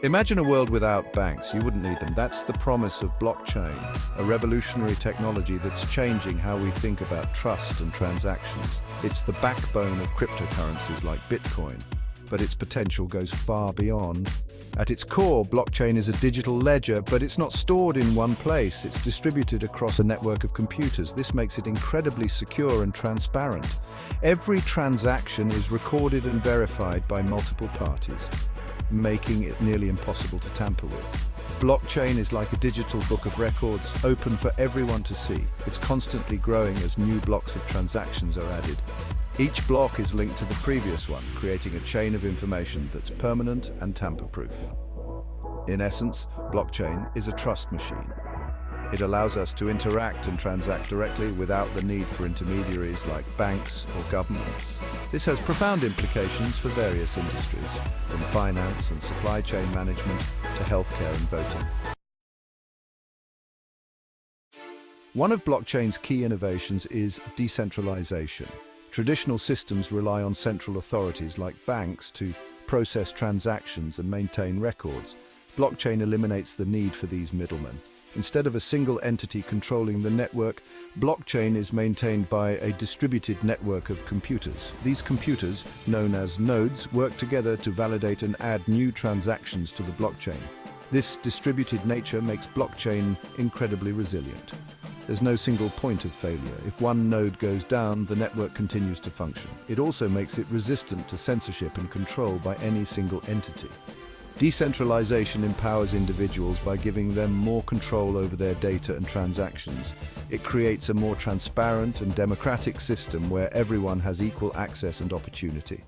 Imagine a world without banks. You wouldn't need them. That's the promise of blockchain, a revolutionary technology that's changing how we think about trust and transactions. It's the backbone of cryptocurrencies like Bitcoin, but its potential goes far beyond. At its core, blockchain is a digital ledger, but it's not stored in one place. It's distributed across a network of computers. This makes it incredibly secure and transparent. Every transaction is recorded and verified by multiple parties, making it nearly impossible to tamper with. Blockchain is like a digital book of records, open for everyone to see. It's constantly growing as new blocks of transactions are added. Each block is linked to the previous one, creating a chain of information that's permanent and tamper-proof. In essence, blockchain is a trust machine. It allows us to interact and transact directly without the need for intermediaries like banks or governments. This has profound implications for various industries, from finance and supply chain management to healthcare and voting. One of blockchain's key innovations is decentralization. Traditional systems rely on central authorities like banks to process transactions and maintain records. Blockchain eliminates the need for these middlemen. Instead of a single entity controlling the network, blockchain is maintained by a distributed network of computers. These computers, known as nodes, work together to validate and add new transactions to the blockchain. This distributed nature makes blockchain incredibly resilient. There's no single point of failure. If one node goes down, the network continues to function. It also makes it resistant to censorship and control by any single entity. Decentralization empowers individuals by giving them more control over their data and transactions. It creates a more transparent and democratic system where everyone has equal access and opportunity.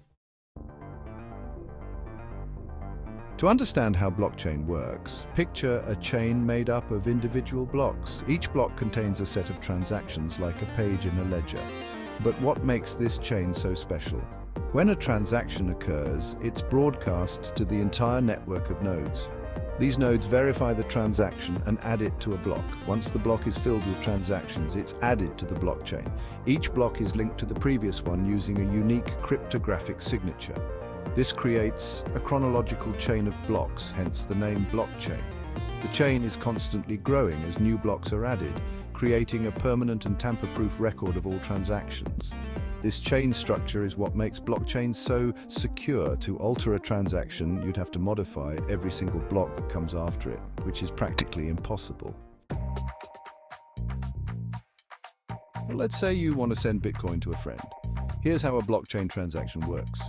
To understand how blockchain works, picture a chain made up of individual blocks. Each block contains a set of transactions like a page in a ledger. But what makes this chain so special? When a transaction occurs, it's broadcast to the entire network of nodes. These nodes verify the transaction and add it to a block. Once the block is filled with transactions, it's added to the blockchain. Each block is linked to the previous one using a unique cryptographic signature. This creates a chronological chain of blocks, hence the name blockchain. The chain is constantly growing as new blocks are added, creating a permanent and tamper-proof record of all transactions. This chain structure is what makes blockchain so secure. To alter a transaction, you'd have to modify every single block that comes after it, which is practically impossible. Well, let's say you want to send Bitcoin to a friend. Here's how a blockchain transaction works.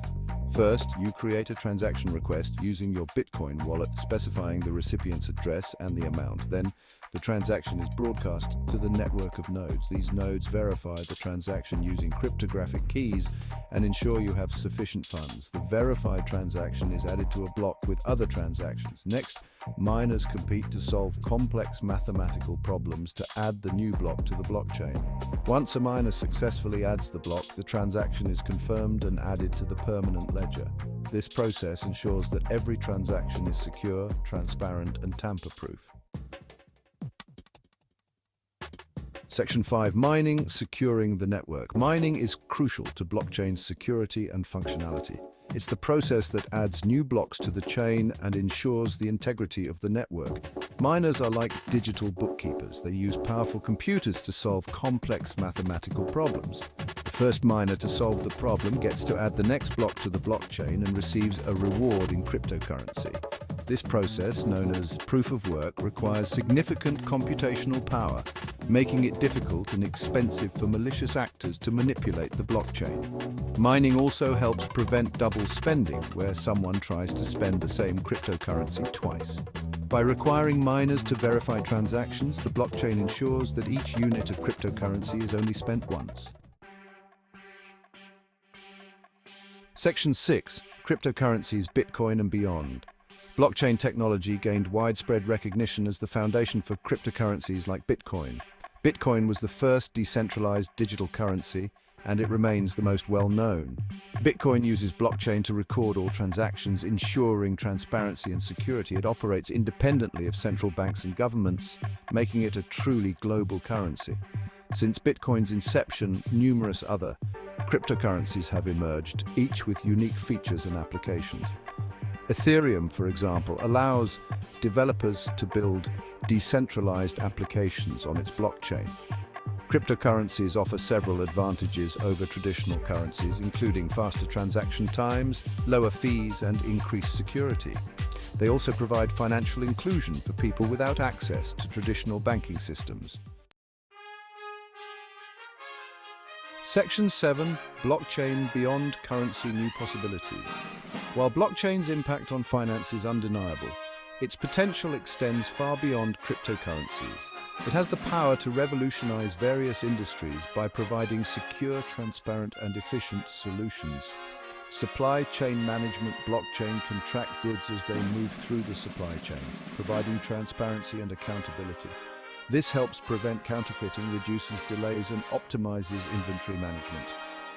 First, you create a transaction request using your Bitcoin wallet, specifying the recipient's address and the amount. Then, the transaction is broadcast to the network of nodes. These nodes verify the transaction using cryptographic keys and ensure you have sufficient funds. The verified transaction is added to a block with other transactions. Next, miners compete to solve complex mathematical problems to add the new block to the blockchain. Once a miner successfully adds the block, the transaction is confirmed and added to the permanent ledger. This process ensures that every transaction is secure, transparent, and tamper-proof. Section 5. Mining, securing the network. Mining is crucial to blockchain's security and functionality. It's the process that adds new blocks to the chain and ensures the integrity of the network. Miners are like digital bookkeepers. They use powerful computers to solve complex mathematical problems. The first miner to solve the problem gets to add the next block to the blockchain and receives a reward in cryptocurrency. This process, known as proof of work, requires significant computational power, making it difficult and expensive for malicious actors to manipulate the blockchain. Mining also helps prevent double spending, where someone tries to spend the same cryptocurrency twice. By requiring miners to verify transactions, the blockchain ensures that each unit of cryptocurrency is only spent once. Section 6. Cryptocurrencies, Bitcoin and beyond. Blockchain technology gained widespread recognition as the foundation for cryptocurrencies like Bitcoin. Bitcoin was the first decentralized digital currency, and it remains the most well-known. Bitcoin uses blockchain to record all transactions, ensuring transparency and security. It operates independently of central banks and governments, making it a truly global currency. Since Bitcoin's inception, numerous other cryptocurrencies have emerged, each with unique features and applications. Ethereum, for example, allows developers to build decentralized applications on its blockchain. Cryptocurrencies offer several advantages over traditional currencies, including faster transaction times, lower fees, and increased security. They also provide financial inclusion for people without access to traditional banking systems. Section 7. Blockchain Beyond Currency New Possibilities. While blockchain's impact on finance is undeniable, its potential extends far beyond cryptocurrencies. It has the power to revolutionize various industries by providing secure, transparent, and efficient solutions. Supply chain management. Blockchain can track goods as they move through the supply chain, providing transparency and accountability. This helps prevent counterfeiting, reduces delays, and optimizes inventory management.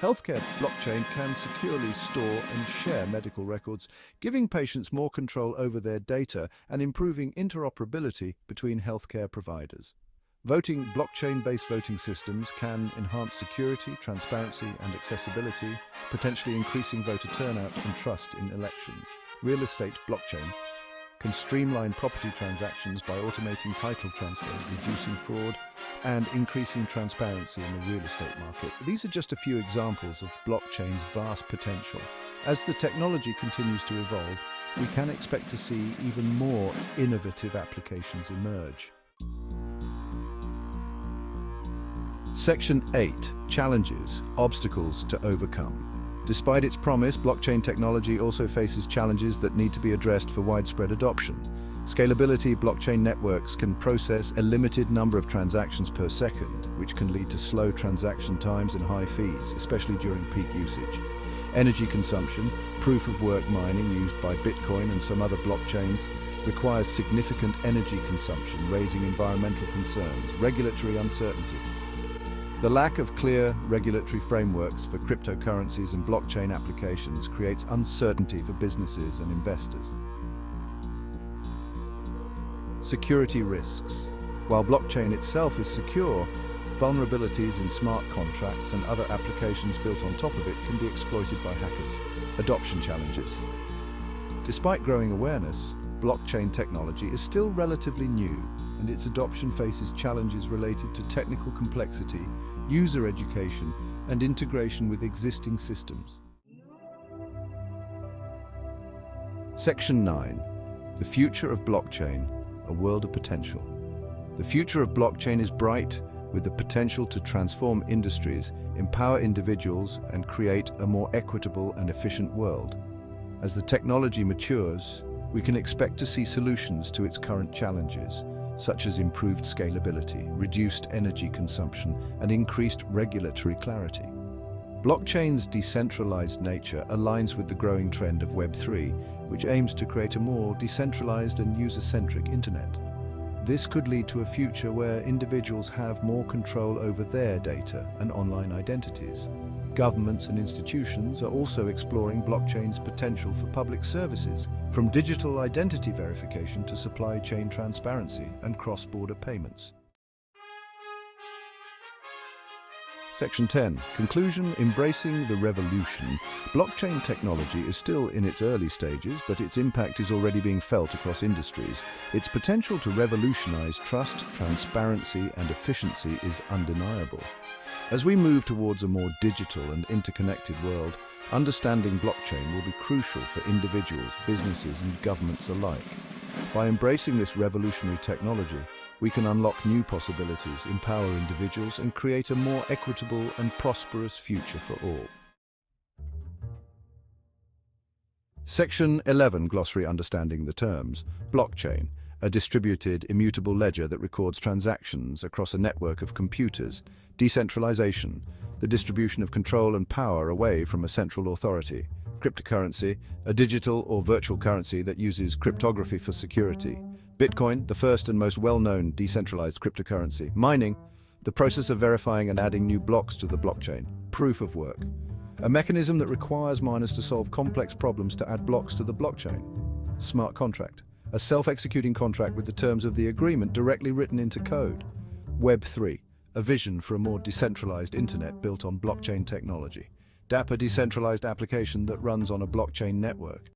Healthcare. Blockchain can securely store and share medical records, giving patients more control over their data and improving interoperability between healthcare providers. Voting. Blockchain-based voting systems can enhance security, transparency, and accessibility, potentially increasing voter turnout and trust in elections. Real estate. Blockchain can streamline property transactions by automating title transfers, reducing fraud, and increasing transparency in the real estate market. These are just a few examples of blockchain's vast potential. As the technology continues to evolve, we can expect to see even more innovative applications emerge. Section 8. Challenges, obstacles to overcome. Despite its promise, blockchain technology also faces challenges that need to be addressed for widespread adoption. Scalability. Blockchain networks can process a limited number of transactions per second, which can lead to slow transaction times and high fees, especially during peak usage. Energy consumption. Proof-of-work mining used by Bitcoin and some other blockchains requires significant energy consumption, raising environmental concerns. Regulatory uncertainty. The lack of clear regulatory frameworks for cryptocurrencies and blockchain applications creates uncertainty for businesses and investors. Security risks. While blockchain itself is secure, vulnerabilities in smart contracts and other applications built on top of it can be exploited by hackers. Adoption challenges. Despite growing awareness, blockchain technology is still relatively new, and its adoption faces challenges related to technical complexity, user education, and integration with existing systems. Section 9. The future of blockchain, a world of potential. The future of blockchain is bright, with the potential to transform industries, empower individuals, and create a more equitable and efficient world. As the technology matures, we can expect to see solutions to its current challenges, such as improved scalability, reduced energy consumption, and increased regulatory clarity. Blockchain's decentralized nature aligns with the growing trend of Web3, which aims to create a more decentralized and user-centric internet. This could lead to a future where individuals have more control over their data and online identities. Governments and institutions are also exploring blockchain's potential for public services, from digital identity verification to supply chain transparency and cross-border payments. Section 10. Conclusion. Embracing the revolution. Blockchain technology is still in its early stages, but its impact is already being felt across industries. Its potential to revolutionize trust, transparency, and efficiency is undeniable. As we move towards a more digital and interconnected world, understanding blockchain will be crucial for individuals, businesses, and governments alike. By embracing this revolutionary technology, we can unlock new possibilities, empower individuals, and create a more equitable and prosperous future for all. Section 11. Glossary understanding the terms. Blockchain, a distributed, immutable ledger that records transactions across a network of computers. Decentralization, the distribution of control and power away from a central authority. Cryptocurrency, a digital or virtual currency that uses cryptography for security. Bitcoin, the first and most well-known decentralized cryptocurrency. Mining, the process of verifying and adding new blocks to the blockchain. Proof of work, a mechanism that requires miners to solve complex problems to add blocks to the blockchain. Smart contract, a self-executing contract with the terms of the agreement directly written into code. Web3, a vision for a more decentralized internet built on blockchain technology. DApp, a decentralized application that runs on a blockchain network.